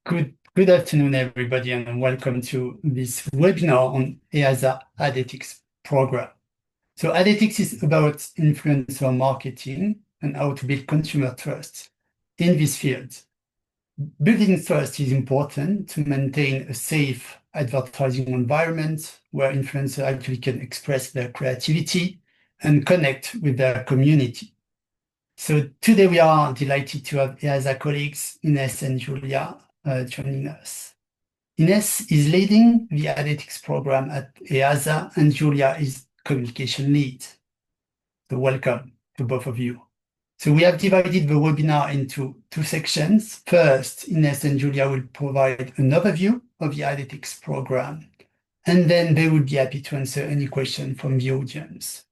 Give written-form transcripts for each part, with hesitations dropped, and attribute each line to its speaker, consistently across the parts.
Speaker 1: Good afternoon, everybody, and welcome to this webinar on EASA AdEthics program. So AdEthics is about influencer marketing and how to build consumer trust in this field. Building trust is important to maintain a safe advertising environment where influencers actually can express their creativity and connect with their community. So today we are delighted to have EASA colleagues Ines and Julia joining us. Ines is leading the AdEthics program at EASA, and Julia is communication lead. So welcome to both of you. So we have divided the webinar into two sections. First, Ines and Julia will provide an overview of the AdEthics program, and then they will be happy to answer any question from the audience.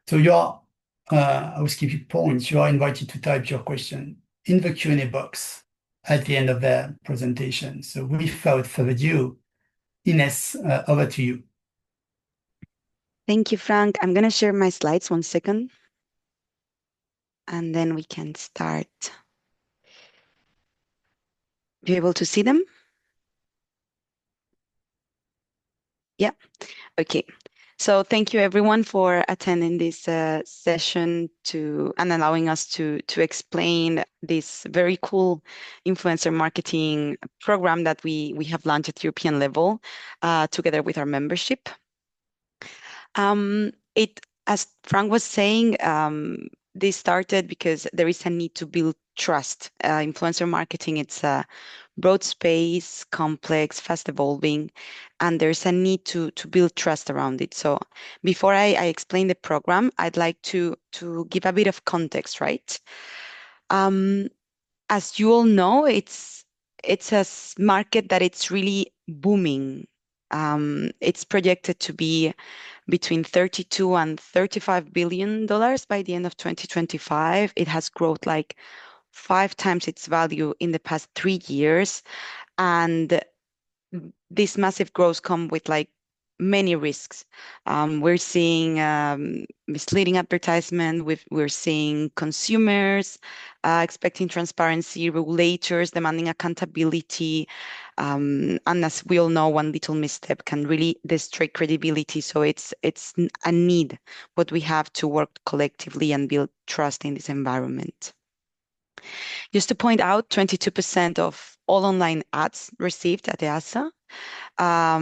Speaker 1: So your housekeeping points, you are invited to type your question in the Q&A box at the end of their presentation. So without further ado, Ines, over to you.
Speaker 2: Thank you, Frank. I'm going to share my slides 1 second, and then we can start. You able to see them? Yeah. Okay. So thank you everyone for attending this session and allowing us to explain this very cool influencer marketing program that we have launched at European level together with our membership. As Frank was saying, this started because there is a need to build trust. Influencer marketing, it's a broad space, complex, fast evolving, and there's a need to build trust around it. So before I explain the program, I'd like to give a bit of context, right? As you all know, it's a market that it's really booming. It's projected to be between 32 and $35 billion by the end of 2025. It has growth like 5 times its value in the past 3 years. And this massive growth come with like many risks. We're seeing misleading advertisement. We're seeing consumers expecting transparency, regulators demanding accountability. And as we all know, one little misstep can really destroy credibility. So it's a need, but we have to work collectively and build trust in this environment. Just to point out, 22% of all online ads received at EASA are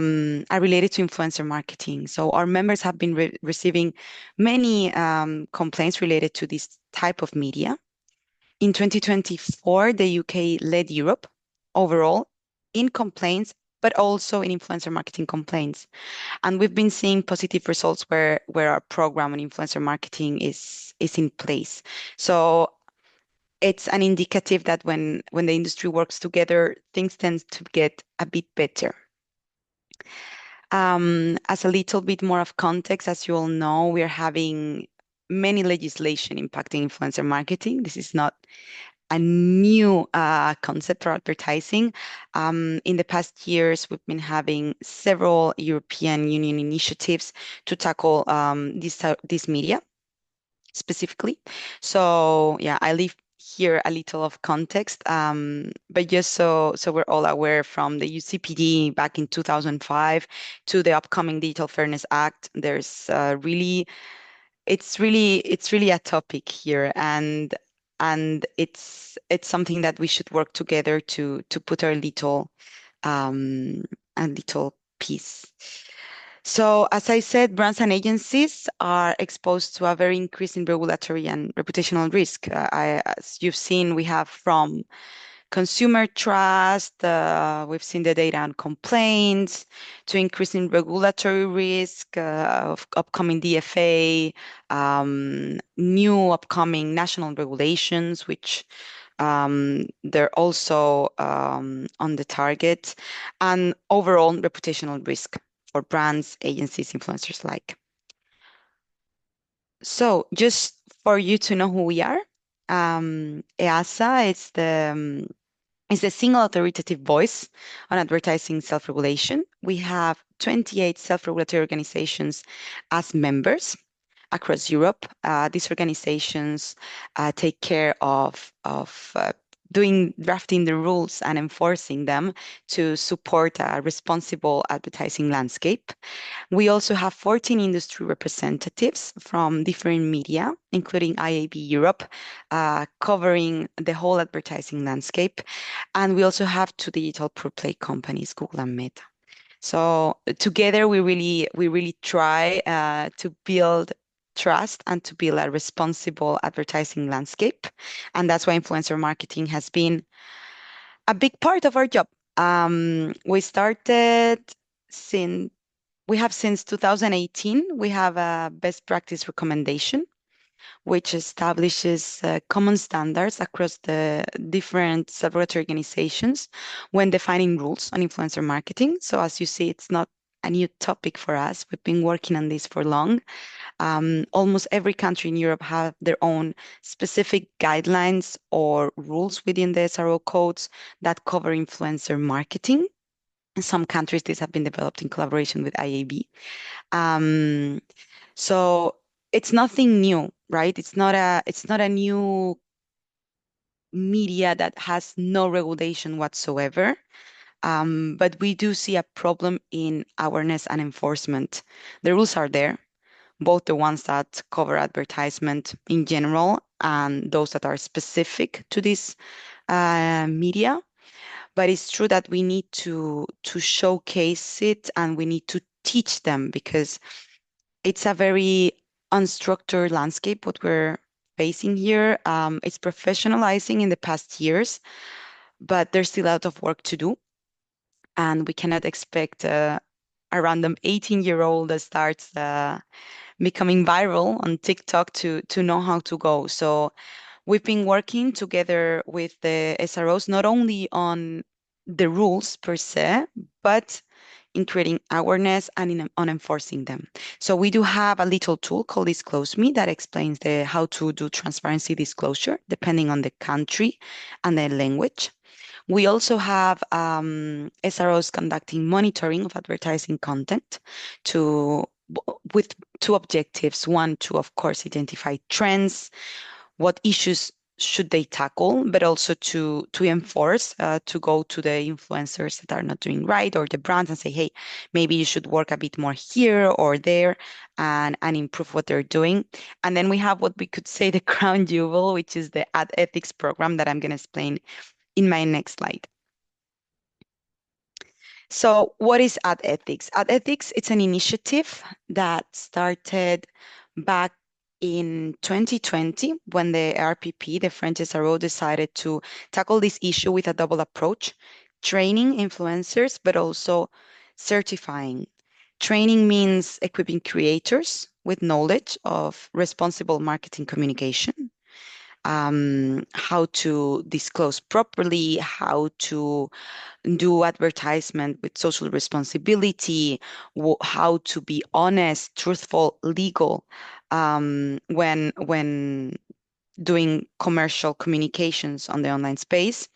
Speaker 2: related to influencer marketing. So our members have been receiving many complaints related to this type of media. In 2024, the UK led Europe overall in complaints, but also in influencer marketing complaints. And we've been seeing positive results where our program on influencer marketing is in place. So it's an indicative that when the industry works together, things tend to get a bit better. As a little bit more of context, as you all know, we're having many legislation impacting influencer marketing. This is not a new concept for advertising. In the past years, we've been having several European Union initiatives to tackle this media specifically. So yeah, I leave here a little of context, but just so we're all aware, from the UCPD back in 2005 to the upcoming Digital Fairness Act, there's it's really a topic here, and it's something that we should work together to put our little a little piece. So as I said, brands and agencies are exposed to a very increasing regulatory and reputational risk. As you've seen, we have from consumer trust, we've seen the data on complaints, to increasing regulatory risk of upcoming DFA, new upcoming national regulations, which they're also on the target, and overall reputational risk for brands, agencies, influencers alike. So just for you to know who we are, EASA is the single authoritative voice on advertising self-regulation. We have 28 self-regulatory organizations as members across Europe. These organizations take care of drafting the rules and enforcing them to support a responsible advertising landscape. We also have 14 industry representatives from different media, including IAB Europe, covering the whole advertising landscape. And we also have two digital pure play companies, Google and Meta. So together, we really try to build trust and to build a responsible advertising landscape. And that's why influencer marketing has been a big part of our job. We started since we have since 2018, we have a best practice recommendation, which establishes common standards across the different celebratory organizations when defining rules on influencer marketing. So as you see, it's not a new topic for us. We've been working on this for long. Almost every country in Europe have their own specific guidelines or rules within the SRO codes that cover influencer marketing. In some countries, these have been developed in collaboration with IAB. Um, so it's nothing new, right? It's not a new media that has no regulation whatsoever. But we do see a problem in awareness and enforcement. The rules are there, both the ones that cover advertisement in general and those that are specific to this media. But it's true that we need to showcase it and we need to teach them because it's a very unstructured landscape what we're facing here. It's professionalizing in the past years, but there's still a lot of work to do, and we cannot expect a random 18-year-old that starts becoming viral on TikTok to know how to go. So we've been working together with the SROs not only on the rules per se, but in creating awareness and on enforcing them. So we do have a little tool called Disclose Me that explains how to do transparency disclosure depending on the country and the language. We also have SROs conducting monitoring of advertising content to with two objectives. One, to of course identify trends, what issues should they tackle, but also to enforce, to go to the influencers that are not doing right or the brands and say, hey, maybe you should work a bit more here or there and improve what they're doing. And then we have what we could say the crown jewel, which is the AdEthics program that I'm going to explain in my next slide. So what is AdEthics? AdEthics, it's an initiative that started back in 2020 when the RPP, the French SRO, decided to tackle this issue with a double approach, training influencers, but also certifying. Training means equipping creators with knowledge of responsible marketing communication, how to disclose properly, how to do advertisement with social responsibility, how to be honest, truthful, legal when doing commercial communications on the online space,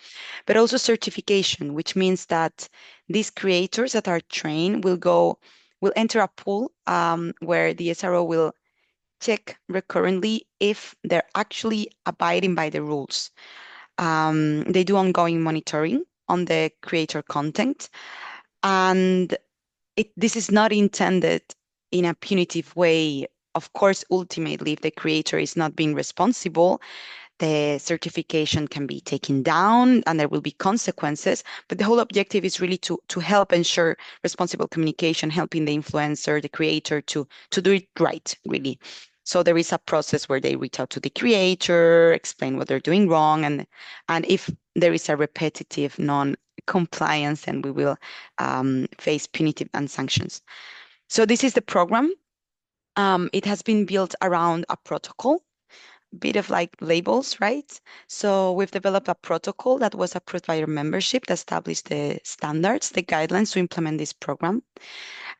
Speaker 2: but also certification, which means that these creators that are trained will enter a pool where the SRO will check recurrently if they're actually abiding by the rules. They do ongoing monitoring on the creator content, and this is not intended in a punitive way. Of course, ultimately, if the creator is not being responsible, the certification can be taken down and there will be consequences. But the whole objective is really to help ensure responsible communication, helping the influencer, the creator to do it right, really. So there is a process where they reach out to the creator, explain what they're doing wrong, and if there is a repetitive non-compliance, then we will face punitive and sanctions. So this is the program. It has been built around a protocol, bit of like labels, right? So we've developed a protocol that was approved by our membership that established the standards, the guidelines to implement this program.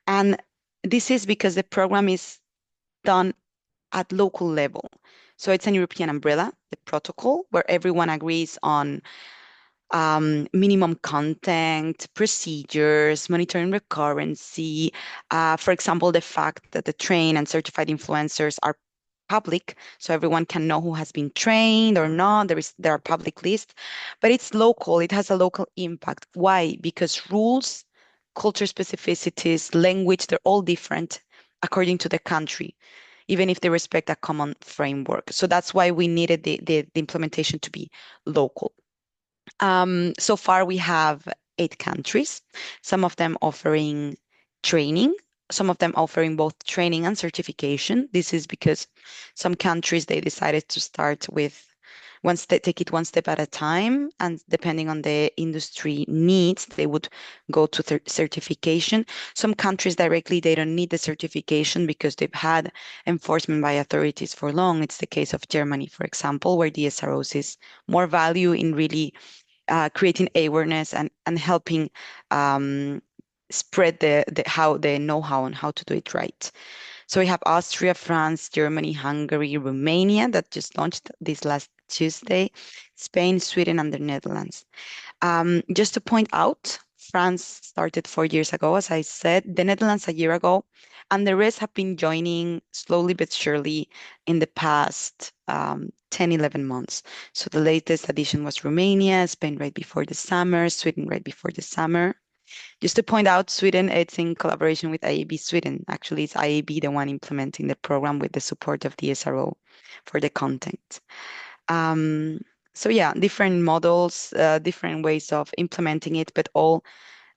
Speaker 2: And this is because the program is done at local level. So it's an European umbrella, the protocol, where everyone agrees on minimum content, procedures, monitoring recurrency. For example, the fact that the trained and certified influencers are public, so everyone can know who has been trained or not. There are public lists, but it's local. It has a local impact. Why? Because rules, culture specificities, language, they're all different according to the country, even if they respect a common framework. So that's why we needed the implementation to be local. So far, we have 8 countries, some of them offering training, some of them offering both training and certification. This is because some countries, they decided to start with take it one step at a time, and depending on the industry needs, they would go to certification. Some countries directly, they don't need the certification because they've had enforcement by authorities for long. It's the case of Germany, for example, where the SROs is more value in really creating awareness and helping spread the know-how on how to do it right. So we have Austria, France, Germany, Hungary, Romania that just launched this last Tuesday, Spain, Sweden, and the Netherlands. Just to point out, France started 4 years ago, as I said, the Netherlands a year ago, and the rest have been joining slowly but surely in the past 10, 11 months. So the latest addition was Romania, Spain right before the summer, Sweden right before the summer. Just to point out, Sweden, it's in collaboration with IAB Sweden. Actually, it's IAB the one implementing the program with the support of the SRO for the content. So yeah, different models, different ways of implementing it, but all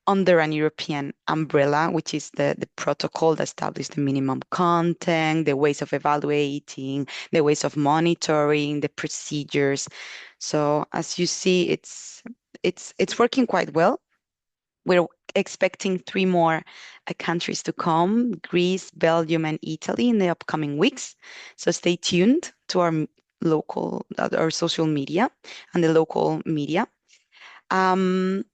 Speaker 2: under an European umbrella, which is the protocol that establishes the minimum content, the ways of evaluating, the ways of monitoring, the procedures. So as you see, it's working quite well. We're expecting 3 more countries to come, Greece, Belgium, and Italy in the upcoming weeks. So stay tuned to our social media and the local media. And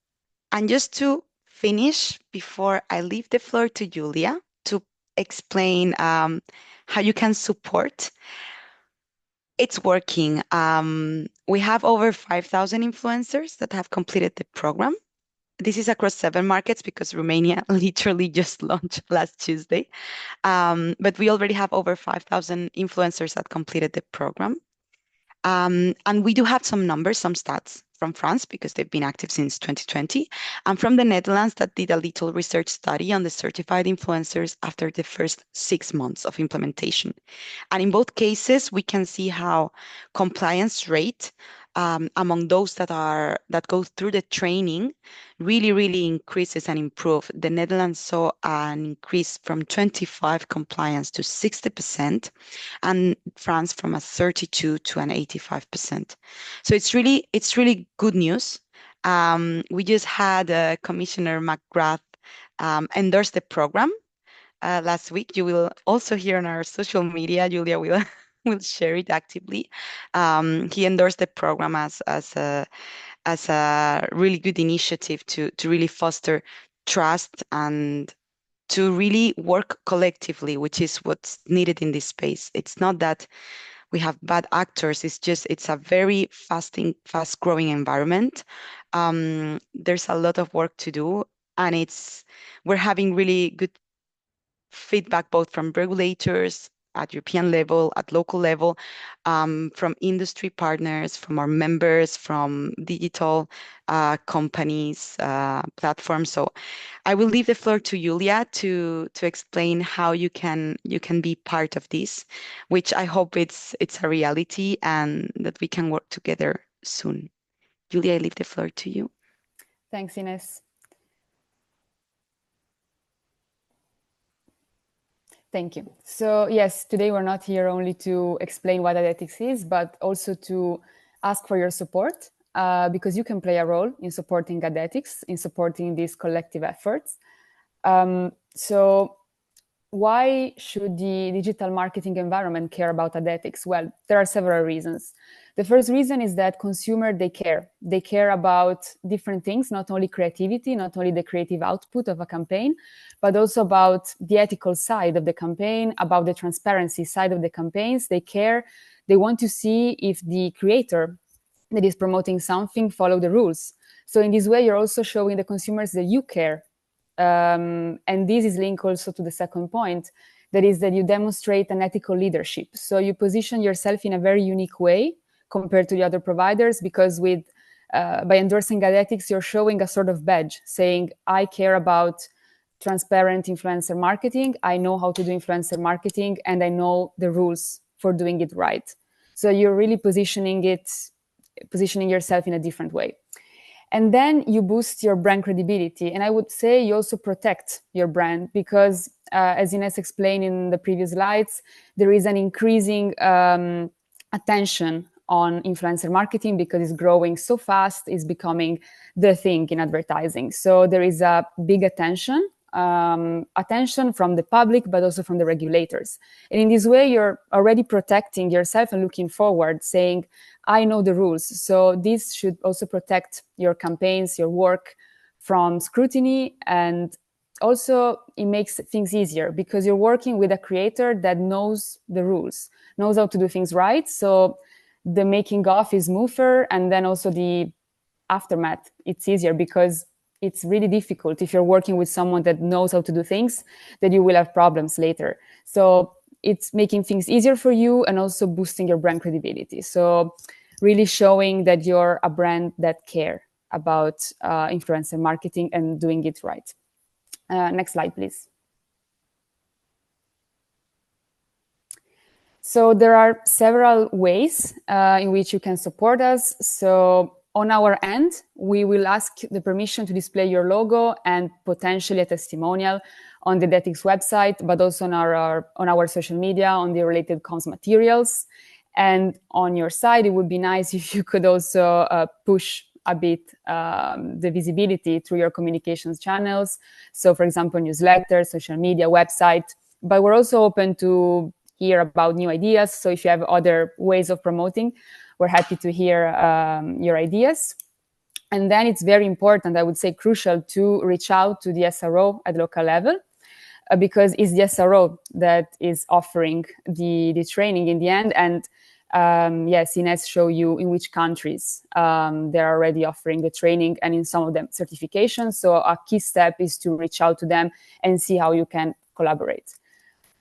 Speaker 2: just to finish, before I leave the floor to Julia to explain how you can support, it's working. We have over 5,000 influencers that have completed the program. This is across 7 markets because Romania literally just launched last Tuesday. But we already have over 5,000 influencers that completed the program. And we do have some numbers, some stats from France because they've been active since 2020, and from the Netherlands that did a little research study on the certified influencers after the first 6 months of implementation. And in both cases, we can see how compliance rate among those that go through the training really increases and improve. The Netherlands saw an increase from 25 compliance to 60%, and France from a 32 to an 85%. So it's really good news. We just had Commissioner McGrath endorse the program last week. You will also hear on our social media. Julia will will share it actively. He endorsed the program as a really good initiative to really foster trust and to really work collectively, which is what's needed in this space. It's not that we have bad actors. It's a very fast growing environment. There's a lot of work to do, and we're having really good feedback both from regulators at European level, at local level, from industry partners, from our members, from digital companies, platforms. So I will leave the floor to Julia to explain how you can be part of this, which I hope it's a reality and that we can work together soon. Julia, I leave the floor to you.
Speaker 3: Thanks, Ines. Thank you. So yes, today we're not here only to explain what AdEthics is, but also to ask for your support because you can play a role in supporting AdEthics, in supporting these collective efforts. So why should the digital marketing environment care about AdEthics? Well, there are several reasons. The first reason is that consumers, they care. They care about different things, not only creativity, not only the creative output of a campaign, but also about the ethical side of the campaign, about the transparency side of the campaigns. They care. They want to see if the creator that is promoting something follow the rules. So in this way, you're also showing the consumers that you care. And this is linked also to the second point. That is that you demonstrate an ethical leadership. So you position yourself in a very unique way compared to the other providers, because by endorsing AdEthics, you're showing a sort of badge saying, I care about transparent influencer marketing. I know how to do influencer marketing, and I know the rules for doing it right. So you're really positioning yourself in a different way. And then you boost your brand credibility. And I would say you also protect your brand, because as Ines explained in the previous slides, there is an increasing attention on influencer marketing because it's growing so fast, it's becoming the thing in advertising. So there is a big attention from the public, but also from the regulators. And in this way, you're already protecting yourself and looking forward, saying, I know the rules. So this should also protect your campaigns, your work from scrutiny. And also it makes things easier because you're working with a creator that knows the rules, knows how to do things right. So the making of is smoother, and then also the aftermath, it's easier, because it's really difficult if you're working with someone that knows how to do things, that you will have problems later. So it's making things easier for you and also boosting your brand credibility. So really showing that you're a brand that care about influencer marketing and doing it right. Next slide, please. So there are several ways in which you can support us. So on our end, we will ask the permission to display your logo and potentially a testimonial on the AdEthics website, but also on our social media, on the related comms materials. And on your side, it would be nice if you could also push a bit the visibility through your communications channels. So for example, newsletters, social media, website. But we're also open to hear about new ideas. So if you have other ways of promoting, we're happy to hear your ideas. And then it's very important, I would say crucial, to reach out to the SRO at local level, because it's the SRO that is offering the training in the end. And yes, Ines show you in which countries they're already offering the training, and in some of them certifications. So a key step is to reach out to them and see how you can collaborate.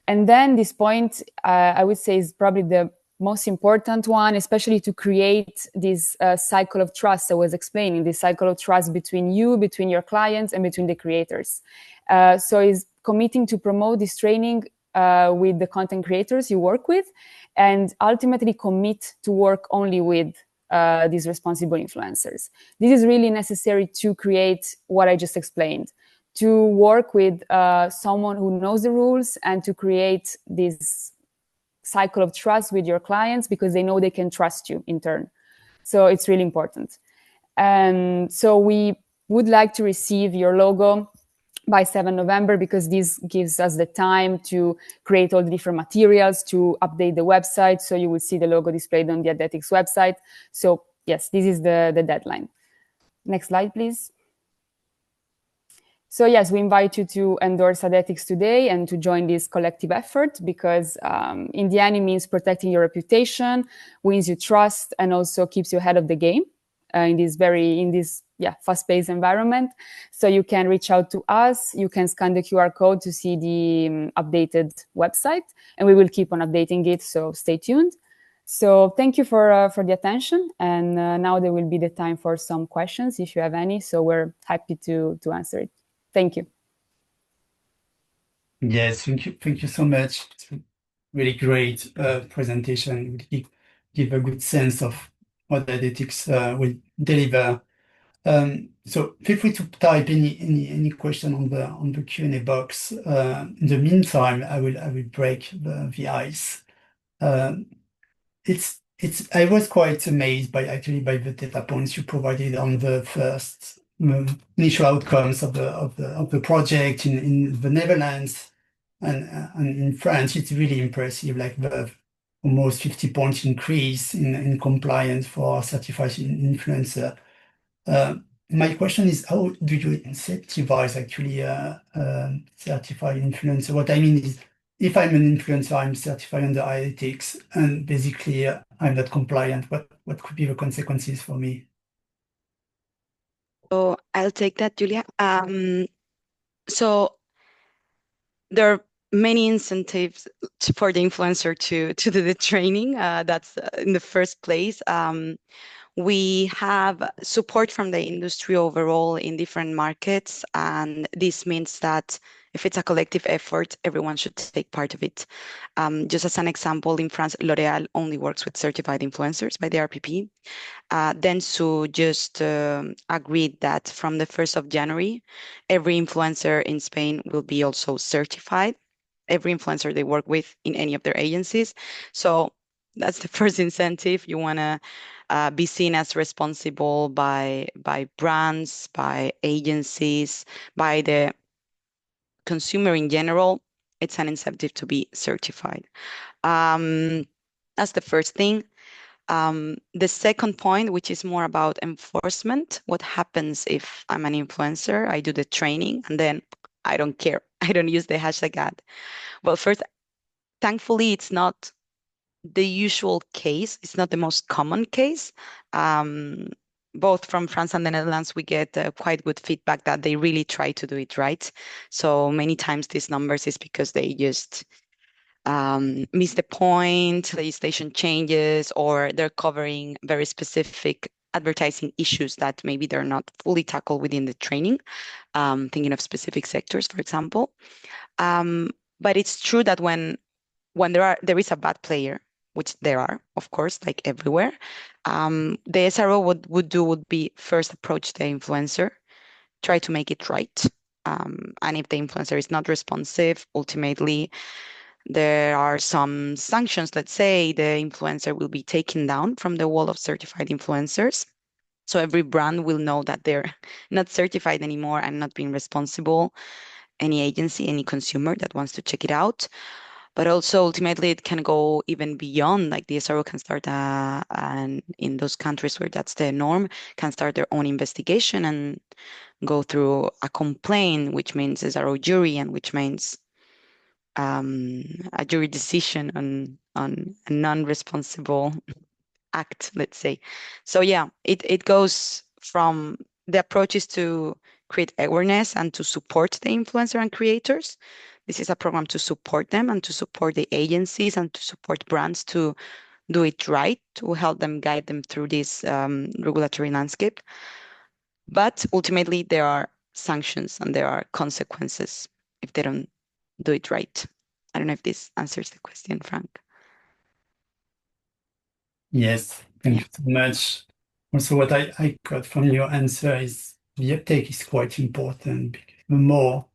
Speaker 3: And then this point, I would say, is probably the most important one, especially to create this cycle of trust I was explaining, this cycle of trust between you, between your clients, and between the creators. So is committing to promote this training with the content creators you work with, and ultimately commit to work only with these responsible influencers. This is really necessary to create what I just explained, to work with someone who knows the rules and to create this cycle of trust with your clients, because they know they can trust you in turn. So it's really important. And so we would like to receive your logo by 7 November, because this gives us the time to create all the different materials, to update the website. So you will see the logo displayed on the AdEthics website. So yes, this is the deadline. Next slide, please. So yes, we invite you to endorse AdEthics today and to join this collective effort, because in the end, it means protecting your reputation, wins you trust, and also keeps you ahead of the game in this fast-paced environment. So you can reach out to us. You can scan the QR code to see the updated website, and we will keep on updating it. So stay tuned. So thank you for the attention. And now there will be the time for some questions if you have any. So we're happy to answer it. Thank you.
Speaker 1: Yes, thank you so much. It's a really great presentation. It give a good sense of what AdEthics will deliver. So feel free to type any question on the Q&A box. In the meantime, I will break the ice. I was quite amazed by the data points you provided on the first initial outcomes of the project in the Netherlands and in France. It's really impressive, like the almost 50-point increase in compliance for certified influencer. My question is, how do you incentivize actually certified influencer? What I mean is, if I'm an influencer, I'm certified under AdEthics, and basically I'm not compliant, what could be the consequences for me?
Speaker 2: So I'll take that, Julia. So there are many incentives for the influencer to do the training. That's in the first place. We have support from the industry overall in different markets, and this means that if it's a collective effort, everyone should take part of it. Just as an example, in France, L'Oréal only works with certified influencers by the RPP. Dentsu just agreed that from the 1st of January, every influencer in Spain will be also certified, every influencer they work with in any of their agencies. So that's the first incentive. You want to be seen as responsible by brands, by agencies, by the consumer in general. It's an incentive to be certified. That's the first thing. The second point, which is more about enforcement, what happens if I'm an influencer? I do the training and then I don't care. I don't use the hashtag ad. Well, first, thankfully, it's not the usual case. It's not the most common case. Both from France and the Netherlands, we get quite good feedback that they really try to do it right. So many times these numbers is because they just miss the point, legislation changes, or they're covering very specific advertising issues that maybe they're not fully tackled within the training, thinking of specific sectors, for example. But it's true that when there is a bad player, which there are, of course, like everywhere, the SRO would be first approach the influencer, try to make it right. And if the influencer is not responsive, ultimately there are some sanctions. Let's say the influencer will be taken down from the wall of certified influencers. So every brand will know that they're not certified anymore and not being responsible. Any agency, any consumer that wants to check it out. But also ultimately it can go even beyond, like the SRO can start and in those countries where that's the norm, can start their own investigation and go through a complaint, which means SRO jury, and which means a jury decision on a non-responsible act, let's say. So yeah, it goes from the approach is to create awareness and to support the influencer and creators. This is a program to support them and to support the agencies and to support brands to do it right, to help them guide them through this regulatory landscape. But ultimately, there are sanctions and there are consequences if they don't do it right. I don't know if this answers the question, Frank.
Speaker 1: Yes, thank you so much. Also, what I got from your answer is the uptake is quite important because the more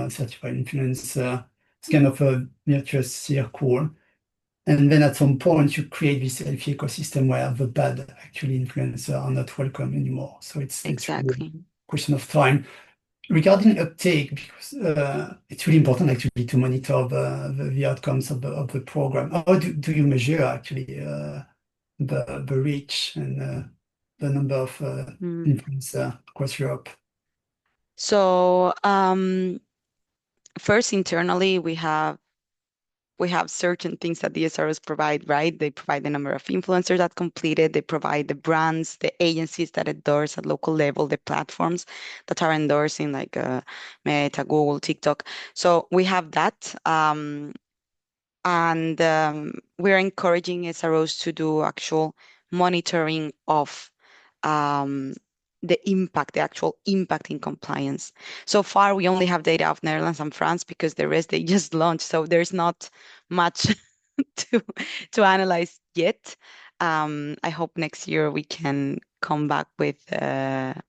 Speaker 1: certified influencer, it's kind of a virtuous circle. And then at some point, you create this healthy ecosystem where the bad actually influencers are not welcome anymore. So it's really
Speaker 2: Exactly.
Speaker 1: a question of time. Regarding uptake, because it's really important actually to monitor the outcomes of the program. How do you measure actually the reach and the number of influencers across Europe?
Speaker 2: So first, internally, we have certain things that the SROs provide, right? They provide the number of influencers that completed, they provide the brands, the agencies that endorse at local level, the platforms that are endorsing like Meta, Google, TikTok. So we have that. And we're encouraging SROs to do actual monitoring of the actual impact in compliance. So far, we only have data of Netherlands and France because the rest they just launched. So there's not much to analyze yet. I hope next year we can come back with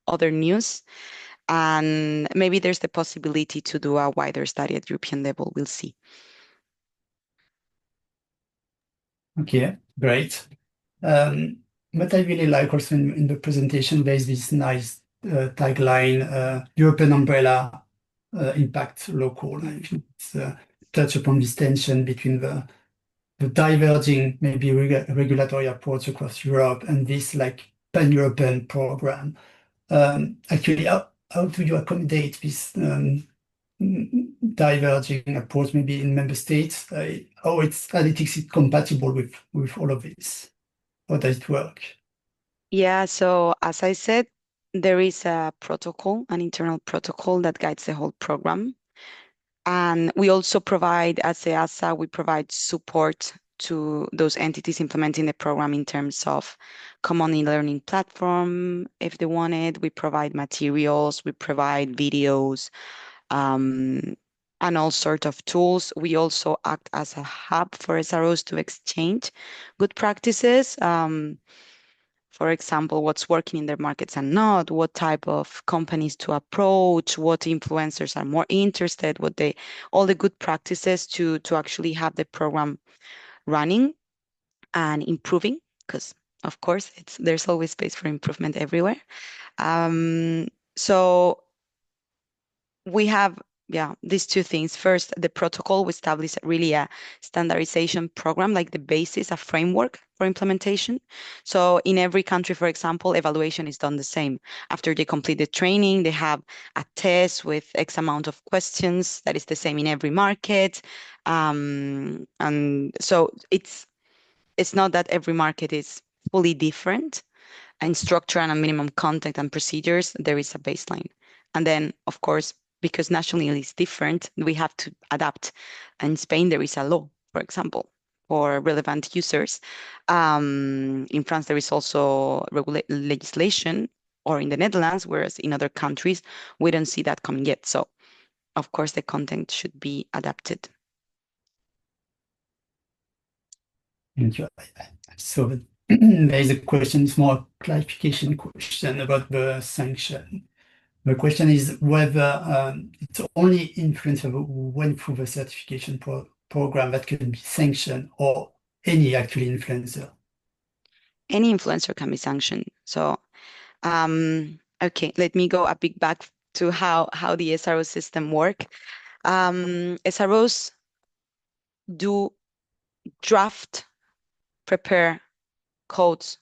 Speaker 2: other news. And maybe there's the possibility to do a wider study at European level. We'll see.
Speaker 1: Okay, great. What I really like also in the presentation, there's this nice tagline, European umbrella, impact local. I think it's touch upon this tension between the diverging maybe regulatory approach across Europe and this like pan-European program. Actually, how do you accommodate this diverging approach maybe in member states? How AdEthics is compatible with all of this? How does it work?
Speaker 2: Yeah, so as I said, there is a protocol, an internal protocol that guides the whole program. And we also provide, as EASA, we provide support to those entities implementing the program in terms of common e-learning platform, if they want it. We provide materials, we provide videos, and all sorts of tools. We also act as a hub for SROs to exchange good practices. For example, what's working in their markets and not, what type of companies to approach, what influencers are more interested, all the good practices to actually have the program running and improving, because of course there's always space for improvement everywhere. So we have these two things. First, the protocol, we established really a standardization program, like the basis, a framework for implementation. So in every country, for example, evaluation is done the same. After they complete the training, they have a test with X amount of questions that is the same in every market. And so it's not that every market is fully different. In structure and a minimum content and procedures, there is a baseline. And then, of course, because nationally it's different, we have to adapt. In Spain, there is a law, for example, for relevant users. In France, there is also legislation, or in the Netherlands, whereas in other countries, we don't see that coming yet. So, of course, the content should be adapted.
Speaker 1: Thank you. So there is a question, it's more a clarification question about the sanction. The question is whether it's only influencer who went through the certification program that can be sanctioned, or any actual influencer.
Speaker 2: Any influencer can be sanctioned. So, okay, let me go a bit back to how the SRO system work. SROs do draft, prepare codes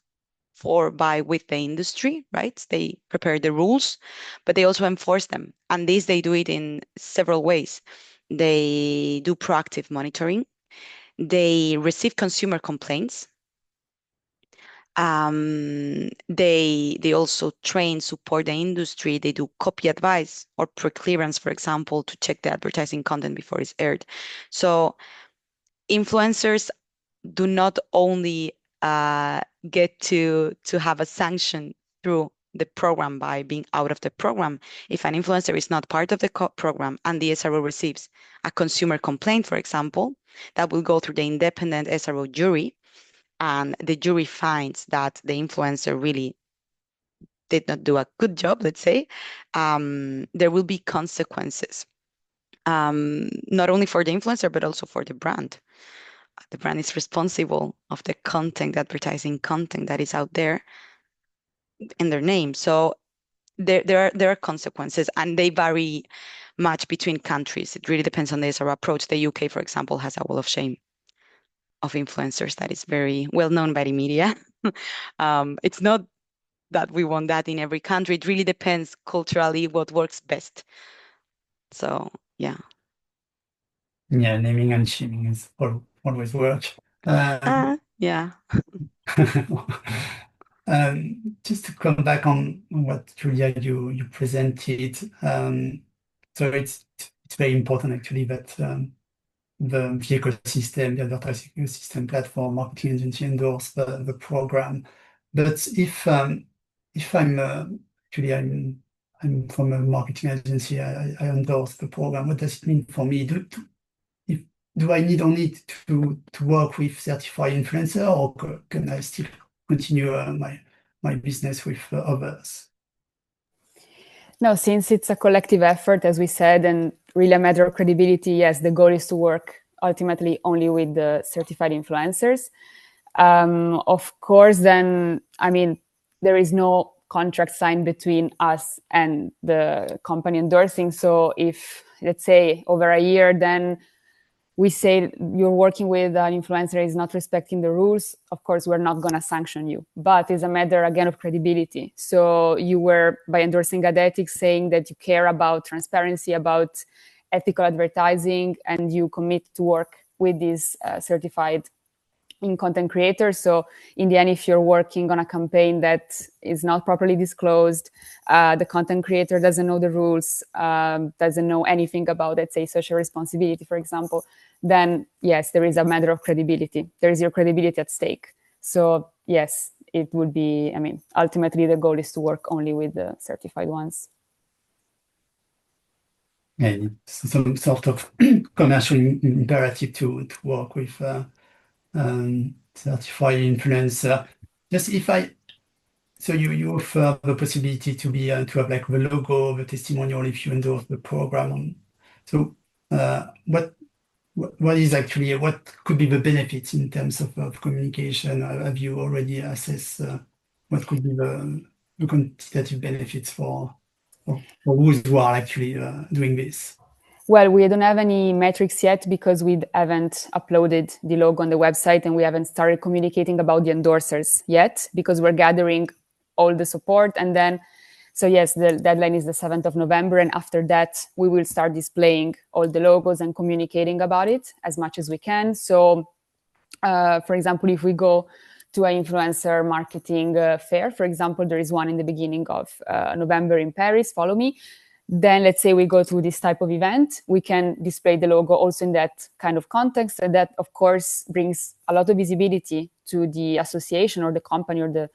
Speaker 2: with the industry, right? They prepare the rules, but they also enforce them. And this, they do it in several ways. They do proactive monitoring. They receive consumer complaints. They also train, support the industry. They do copy advice or pre-clearance, for example, to check the advertising content before it's aired. So influencers do not only get to have a sanction through the program by being out of the program. If an influencer is not part of the program and the SRO receives a consumer complaint, for example, that will go through the independent SRO jury, and the jury finds that the influencer really did not do a good job, let's say, there will be consequences, not only for the influencer, but also for the brand. The brand is responsible of the content, the advertising content that is out there in their name. So there are consequences, and they vary much between countries. It really depends on the SRO approach. The UK, for example, has a wall of shame of influencers that is very well known by the media. It's not that we want that in every country. It really depends culturally what works best. So yeah.
Speaker 1: Yeah, naming and shaming is always work.
Speaker 2: Yeah.
Speaker 1: Just to come back on what, Julia, you presented. So it's very important actually that the ecosystem, the advertising ecosystem platform, marketing agency endorse the program. But if I'm actually I'm from a marketing agency, I endorse the program. What does it mean for me? Do I need only to work with certified influencer, or can I still continue my business with others?
Speaker 3: No, since it's a collective effort, as we said, and really a matter of credibility, yes, the goal is to work ultimately only with the certified influencers. Of course, then, I mean, there is no contract signed between us and the company endorsing. So if, let's say, over a year, then we say you're working with an influencer is not respecting the rules, of course, we're not going to sanction you. But it's a matter, again, of credibility. So you were, by endorsing AdEthics, saying that you care about transparency, about ethical advertising, and you commit to work with these certified in content creators. So in the end, if you're working on a campaign that is not properly disclosed, the content creator doesn't know the rules, doesn't know anything about, let's say, social responsibility, for example, then yes, there is a matter of credibility. There is your credibility at stake. So yes, it would be, I mean, ultimately the goal is to work only with the certified ones.
Speaker 1: And some sort of commercial imperative to work with certified influencer. Just if I, so you offer the possibility to be to have like the logo, the testimonial if you endorse the program. So what is actually what could be the benefits in terms of communication? Have you already assessed what could be the quantitative benefits for those who are actually doing this?
Speaker 3: Well, we don't have any metrics yet because we haven't uploaded the logo on the website and we haven't started communicating about the endorsers yet because we're gathering all the support. And then, so yes, the deadline is the 7th of November. And after that, we will start displaying all the logos and communicating about it as much as we can. So, for example, if we go to an influencer marketing fair, for example, there is one in the beginning of November in Paris, follow me. Then let's say we go to this type of event, we can display the logo also in that kind of context. And that, of course, brings a lot of visibility to the association or the company or the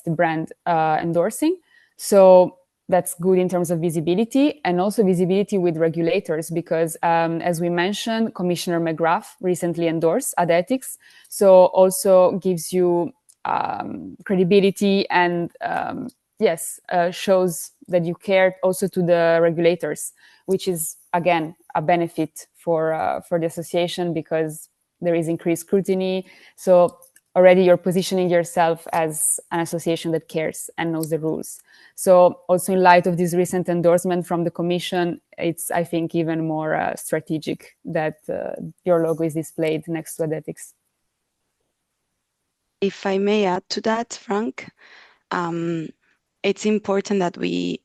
Speaker 3: brand endorsing. So that's good in terms of visibility and also visibility with regulators because, as we mentioned, Commissioner McGrath recently endorsed AdEthics. So also gives you credibility and shows that you cared also to the regulators, which is again a benefit for the association because there is increased scrutiny. So already you're positioning yourself as an association that cares and knows the rules. So also in light of this recent endorsement from the Commission, it's I think even more strategic that your logo is displayed next to AdEthics.
Speaker 2: If I may add to that, Frank, it's important that we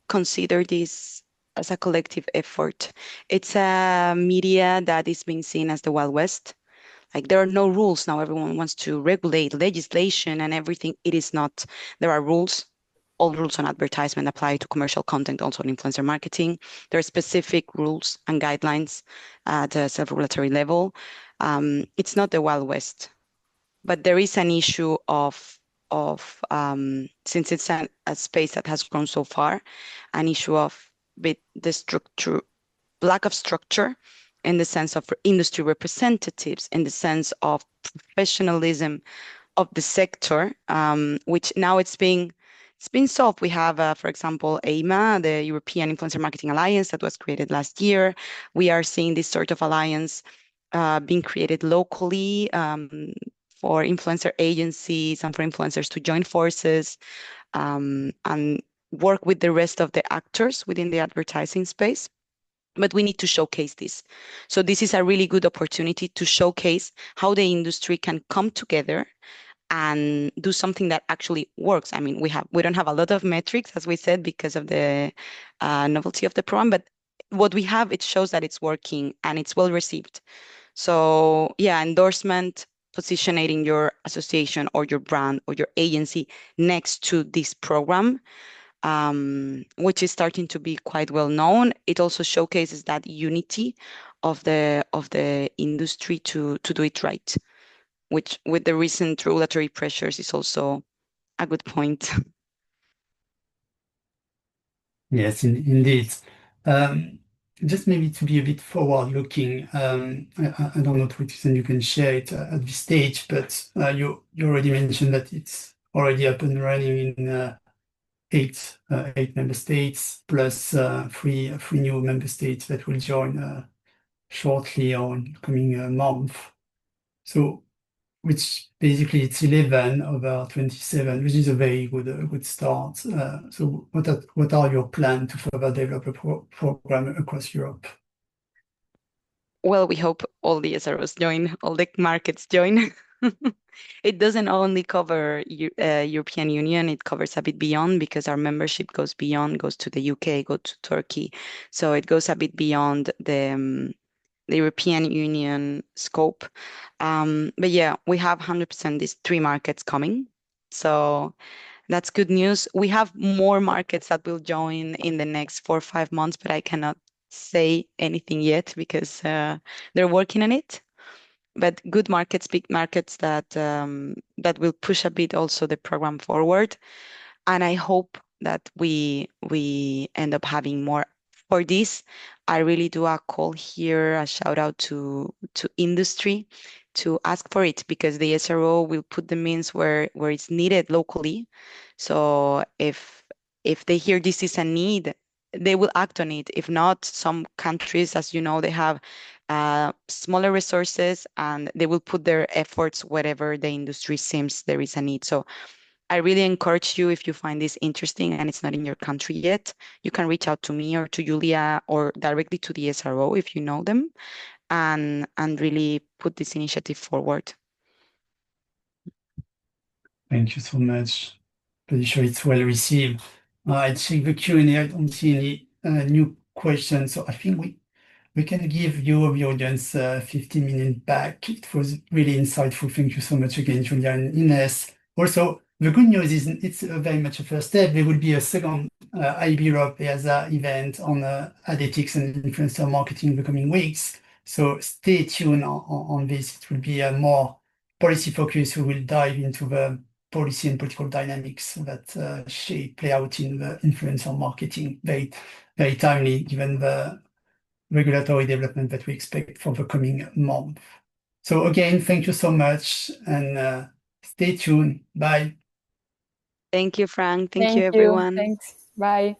Speaker 2: consider this as a collective effort. It's a media that is being seen as the Wild West. Like there are no rules now. Everyone wants to regulate legislation and everything. It is not. There are rules. All rules on advertisement apply to commercial content, also on influencer marketing. There are specific rules and guidelines at a self-regulatory level. It's not the Wild West, but there is an issue of since it's a space that has grown so far, an issue of the structure, lack of structure in the sense of industry representatives, in the sense of professionalism of the sector, which now it's being solved. We have, for example, EIMA, the European Influencer Marketing Alliance that was created last year. We are seeing this sort of alliance being created locally for influencer agencies and for influencers to join forces and work with the rest of the actors within the advertising space. But we need to showcase this. So this is a really good opportunity to showcase how the industry can come together and do something that actually works. I mean, we don't have a lot of metrics, as we said, because of the novelty of the program, but what we have, it shows that it's working and it's well received. So yeah, endorsement, positioning your association or your brand or your agency next to this program, which is starting to be quite well known. It also showcases that unity of the industry to do it right, which with the recent regulatory pressures is also a good point.
Speaker 1: Yes, indeed. Just maybe to be a bit forward-looking, I don't know to what extent you can share it at this stage, but you already mentioned that it's already up and running in eight member states, plus three new member states that will join shortly or in coming month. So, which basically it's 11 over 27, which is a very good start. So what are your plans to further develop a program across Europe?
Speaker 2: Well, we hope all the SROs join, all the markets join. It doesn't only cover European Union, it covers a bit beyond because our membership goes beyond, goes to the UK, goes to Turkey. So it goes a bit beyond the European Union scope. But yeah, we have 100% these 3 markets coming. So that's good news. We have more markets that will join in the next 4 or 5 months, but I cannot say anything yet because they're working on it. But good markets, big markets that will push a bit also the program forward. And I hope that we end up having more. For this, I really do a call here, a shout out to industry to ask for it, because the SRO will put the means where it's needed locally. So if they hear this is a need, they will act on it. If not, some countries, as you know, they have smaller resources and they will put their efforts wherever the industry seems there is a need. So I really encourage you, if you find this interesting and it's not in your country yet, you can reach out to me or to Julia or directly to the SRO if you know them, and really put this initiative forward.
Speaker 1: Thank you so much. Pretty sure it's well received. I check the Q&A. I don't see any new questions, so I think we can give you, the audience, 15 minutes back. It was really insightful. Thank you so much again, Julia and Ines. Also, the good news is it's very much a first step. There will be a second IB Europe EASA event on AdEthics and influencer marketing in the coming weeks. So stay tuned on this. It will be a more policy focus. We will dive into the policy and political dynamics that play out in the influencer marketing. Very, very timely given the regulatory development that we expect for the coming month. So again, thank you so much, and stay tuned. Bye.
Speaker 2: Thank you, Frank. Thank you, everyone.
Speaker 3: Thanks. Bye.